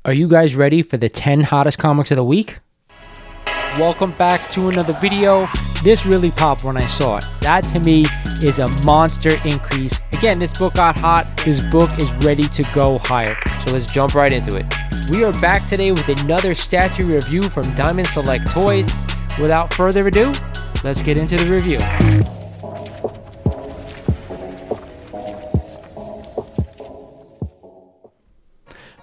Are you guys ready for the 10 hottest comics of the week? Welcome back to another video. This really popped when I saw it. That to me is a monster increase. Again, this book got hot. This book is ready to go higher. So let's jump right into it. We are back today with another statue review from Diamond Select Toys. Without further ado, let's get into the review.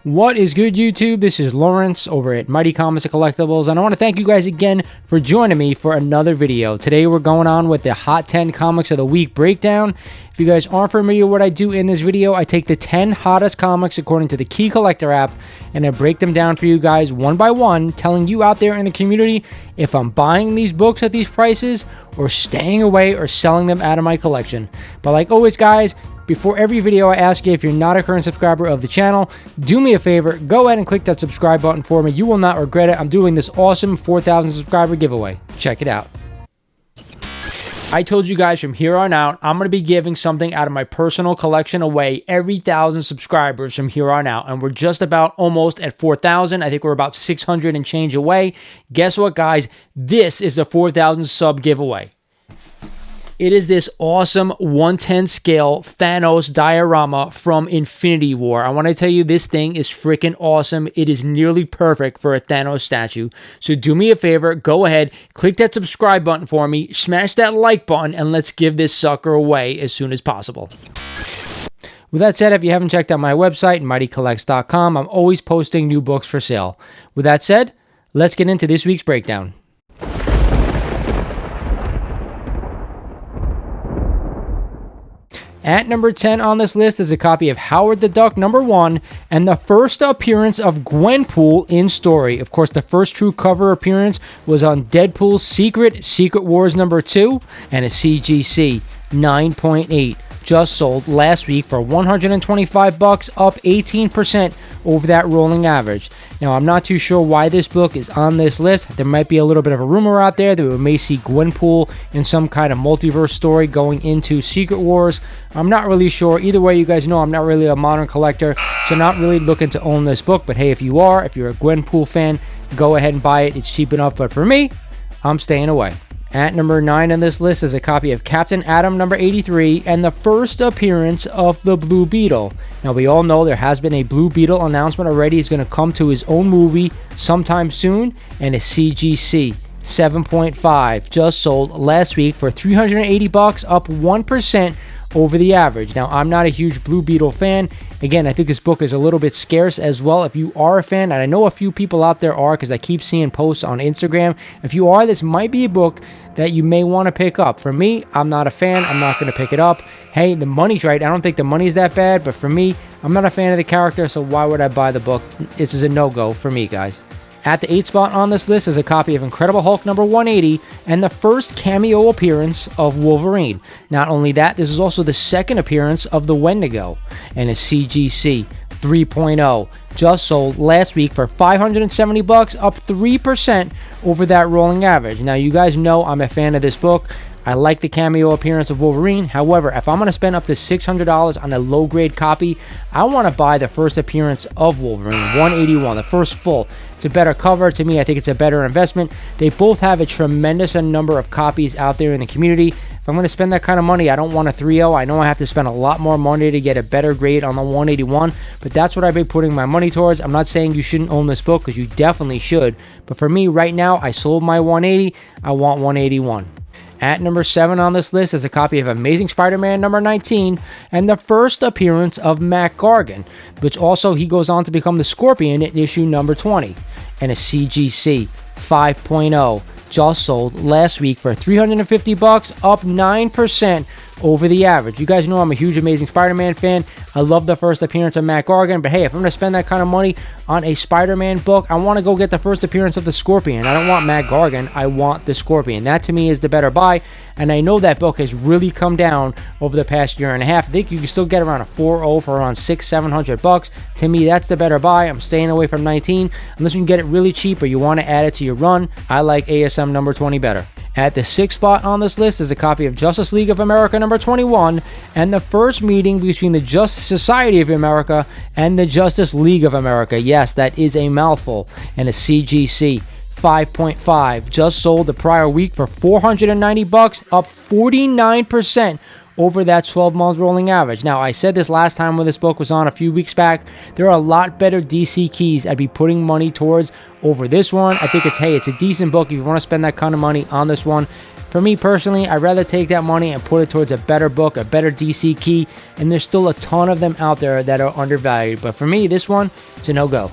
What is good, YouTube? This is Lawrence over at Mighty Comics and Collectibles, and I want to thank you guys again for joining me for another video. Today we're going on with the Hot 10 Comics of the Week breakdown. If you guys aren't familiar with what I do in this video, I take the 10 hottest comics according to the Key Collector app, and I break them down for you guys one by one, telling you out there in the community if I'm buying these books at these prices or staying away or selling them out of my collection. But like always, guys, before every video, I ask you, if you're not a current subscriber of the channel, do me a favor, go ahead and click that subscribe button for me. You will not regret it. I'm doing this awesome 4,000 subscriber giveaway. Check it out. I told you guys from here on out, I'm going to be giving something out of my personal collection away every 1,000 subscribers from here on out. And we're just about almost at 4,000. I think we're about 600 and change away. Guess what, guys? This is the 4,000 sub giveaway. It is this awesome 1/10 scale Thanos diorama from Infinity War. I want to tell you, this thing is freaking awesome. It is nearly perfect for a Thanos statue. So do me a favor, go ahead, click that subscribe button for me, smash that like button, and let's give this sucker away as soon as possible. With that said, if you haven't checked out my website, mightycollects.com, I'm always posting new books for sale. With that said, let's get into this week's breakdown. At number 10 on this list is a copy of Howard the Duck #1 and the first appearance of Gwenpool in story. Of course, the first true cover appearance was on Deadpool's Secret Wars #2 and a CGC 9.8. Just sold last week for $125, up 18% over that rolling average. Now, I'm not too sure why this book is on this list. There might be a little bit of a rumor out there that we may see Gwenpool in some kind of multiverse story going into Secret Wars. I'm not really sure. Either way, you guys know I'm not really a modern collector, so not really looking to own this book. But hey, if you are, if you're a Gwenpool fan, go ahead and buy it. It's cheap enough. But for me, I'm staying away. At number 9 on this list is a copy of Captain Atom #83 and the first appearance of the Blue Beetle. Now, we all know there has been a Blue Beetle announcement already. He's going to come to his own movie sometime soon, and a CGC 7.5 just sold last week for $380, up 1% over the average. Now, I'm not a huge Blue Beetle fan. Again, I think this book is a little bit scarce as well. If you are a fan, and I know a few people out there are because I keep seeing posts on Instagram. If you are, this might be a book that you may want to pick up. For me, I'm not a fan. I'm not going to pick it up. Hey, the money's right. I don't think the money's that bad, but for me, I'm not a fan of the character, so why would I buy the book? This is a no-go for me, guys. At the 8th spot on this list is a copy of Incredible Hulk #180 and the first cameo appearance of Wolverine. Not only that, this is also the second appearance of the Wendigo, and a CGC 3.0 just sold last week for $570, up 3% over that rolling average. Now, you guys know I'm a fan of this book. I like the cameo appearance of Wolverine. However, if I'm going to spend up to $600 on a low-grade copy, I want to buy the first appearance of Wolverine, 181, the first full. It's a better cover. To me, I think it's a better investment. They both have a tremendous number of copies out there in the community. If I'm going to spend that kind of money, I don't want a 3.0. I know I have to spend a lot more money to get a better grade on the 181, but that's what I've been putting my money towards. I'm not saying you shouldn't own this book, because you definitely should. But for me, right now, I sold my 180. I want 181. At number 7 on this list is a copy of Amazing Spider-Man #19 and the first appearance of Matt Gargan, which also he goes on to become the Scorpion in issue #20, and a CGC 5.0 just sold last week for $350, up 9% over the average. You guys know I'm a huge Amazing Spider-Man fan. I love the first appearance of Matt Gargan, but hey, if I'm going to spend that kind of money on a Spider-Man book, I want to go get the first appearance of the Scorpion. I don't want Matt Gargan, I want the Scorpion. That to me is the better buy, and I know that book has really come down over the past year and a half. I think you can still get around a 4.0 for around $600-700. To me, that's the better buy. I'm staying away from 19 unless you can get it really cheap or you want to add it to your run. I like ASM #20 better. At the 6th spot on this list is a copy of Justice League of America number 21 and the first meeting between the Justice Society of America and the Justice League of America. Yes, that is a mouthful. And a CGC 5.5 just sold the prior week for $490, up 49% over that 12-month rolling average. Now, I said this last time when this book was on a few weeks back. There are a lot better DC keys I'd be putting money towards over this one. I think it's a decent book if you want to spend that kind of money on this one. For me personally, I'd rather take that money and put it towards a better book, a better DC key, and there's still a ton of them out there that are undervalued. But for me, this one, it's a no-go.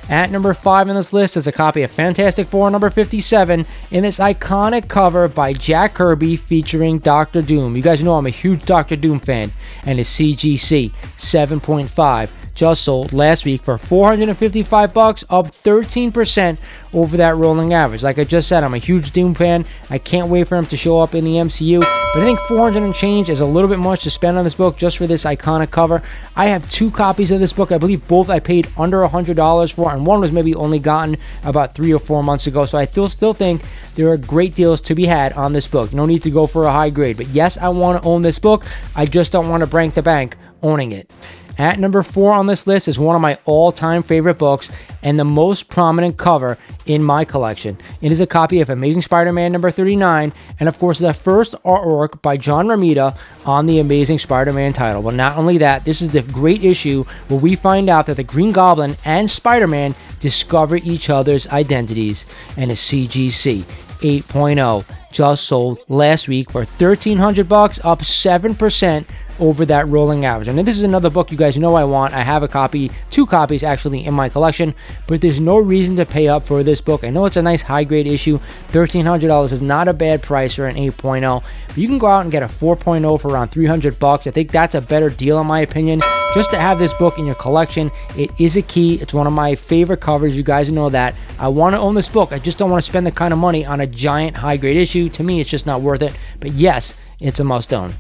At number 5 on this list is a copy of Fantastic Four number 57 in this iconic cover by Jack Kirby featuring Doctor Doom. You guys know I'm a huge Doctor Doom fan, and his CGC 7.5 just sold last week for $455, up 13% over that rolling average. Like I just said, I'm a huge Doom fan. I can't wait for him to show up in the MCU, but I think 400 and change is a little bit much to spend on this book just for this iconic cover. I have 2 copies of this book. I believe both I paid under $100 for, and one was maybe only gotten about 3 or 4 months ago, so I still think there are great deals to be had on this book. No need to go for a high grade, but yes, I want to own this book. I just don't want to break the bank owning it. At number 4 on this list is one of my all-time favorite books and the most prominent cover in my collection. It is a copy of Amazing Spider-Man number 39, and of course the first artwork by John Romita on the Amazing Spider-Man title. But not only that, this is the great issue where we find out that the Green Goblin and Spider-Man discover each other's identities. And a CGC 8.0 just sold last week for $1,300, up 7% over that rolling average. And this is another book you guys know I want. I have a copy, 2 copies actually in my collection, but there's no reason to pay up for this book. I know it's a nice high grade issue. $1,300 is not a bad price for an 8.0, but you can go out and get a 4.0 for around $300. I think that's a better deal in my opinion. Just to have this book in your collection, it is a key. It's one of my favorite covers. You guys know that. I want to own this book. I just don't want to spend the kind of money on a giant high grade issue. To me, it's just not worth it. But yes, it's a must own.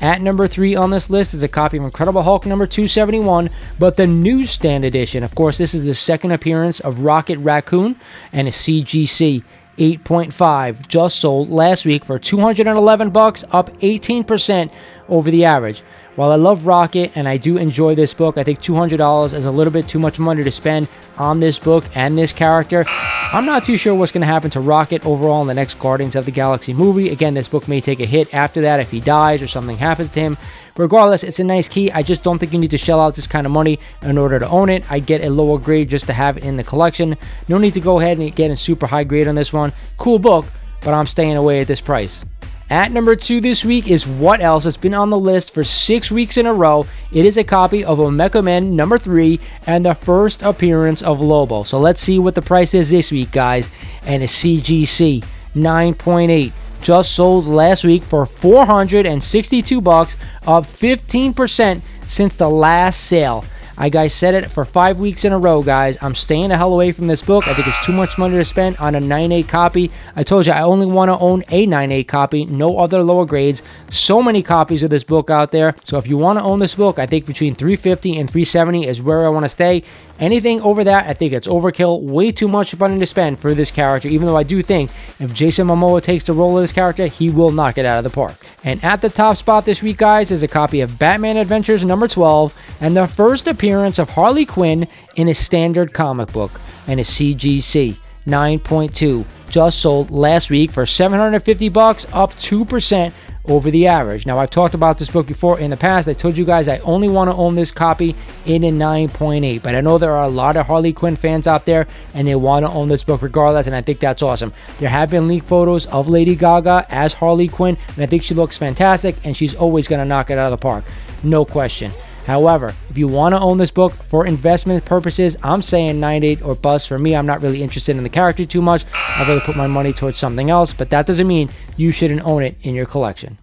At number 3 on this list is a copy of Incredible Hulk number 271, but the newsstand edition. Of course, this is the second appearance of Rocket Raccoon, and a CGC 8.5 just sold last week for $211, up 18% over the average. While I love Rocket and I do enjoy this book, I think $200 is a little bit too much money to spend on this book and this character. I'm not too sure what's going to happen to Rocket overall in the next Guardians of the Galaxy movie. Again, this book may take a hit after that if he dies or something happens to him. Regardless, it's a nice key. I just don't think you need to shell out this kind of money in order to own it. I'd get a lower grade just to have it in the collection. No need to go ahead and get a super high grade on this one. Cool book, but I'm staying away at this price. At number 2 this week is What Else? It's been on the list for 6 weeks in a row. It is a copy of Omega Men number 3 and the first appearance of Lobo. So let's see what the price is this week, guys. And a CGC 9.8 just sold last week for $462, up 15% since the last sale. I said it for 5 weeks in a row, guys. I'm staying the hell away from this book. I think it's too much money to spend on a 9.8 copy. I told you I only want to own a 9.8 copy, no other lower grades. So many copies of this book out there. So if you want to own this book, I think between $350 and $370 is where I want to stay. Anything over that, I think it's overkill. Way too much money to spend for this character, even though I do think if Jason Momoa takes the role of this character, he will knock it out of the park. And at the top spot this week, guys, is a copy of Batman Adventures number 12 and the first appearance of Harley Quinn in a standard comic book. And a CGC 9.2 just sold last week for $750, up 2% over the average. Now, I've talked about this book before in the past. I told you guys I only want to own this copy in a 9.8, but I know there are a lot of Harley Quinn fans out there and they want to own this book regardless, and I think that's awesome. There have been leaked photos of Lady Gaga as Harley Quinn, and I think she looks fantastic, and she's always going to knock it out of the park. No question. However, if you want to own this book for investment purposes, I'm saying 9.8 or bust. For me, I'm not really interested in the character too much. I'd rather put my money towards something else, but that doesn't mean you shouldn't own it in your collection.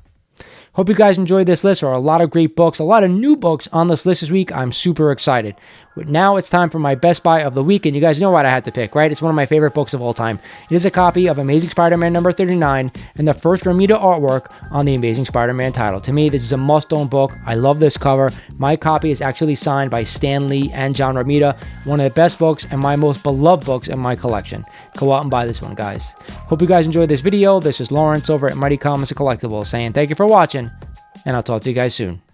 Hope you guys enjoyed this list. There are a lot of great books, a lot of new books on this list this week. I'm super excited. Now it's time for my best buy of the week, and you guys know what I had to pick, right? It's one of my favorite books of all time. It is a copy of Amazing Spider-Man number 39 and the first Romita artwork on the Amazing Spider-Man title. To me, this is a must-own book. I love this cover. My copy is actually signed by Stan Lee and John Romita, one of the best books and my most beloved books in my collection. Go out and buy this one, guys. Hope you guys enjoyed this video. This is Lawrence over at Mighty Comics and Collectibles saying thank you for watching, and I'll talk to you guys soon.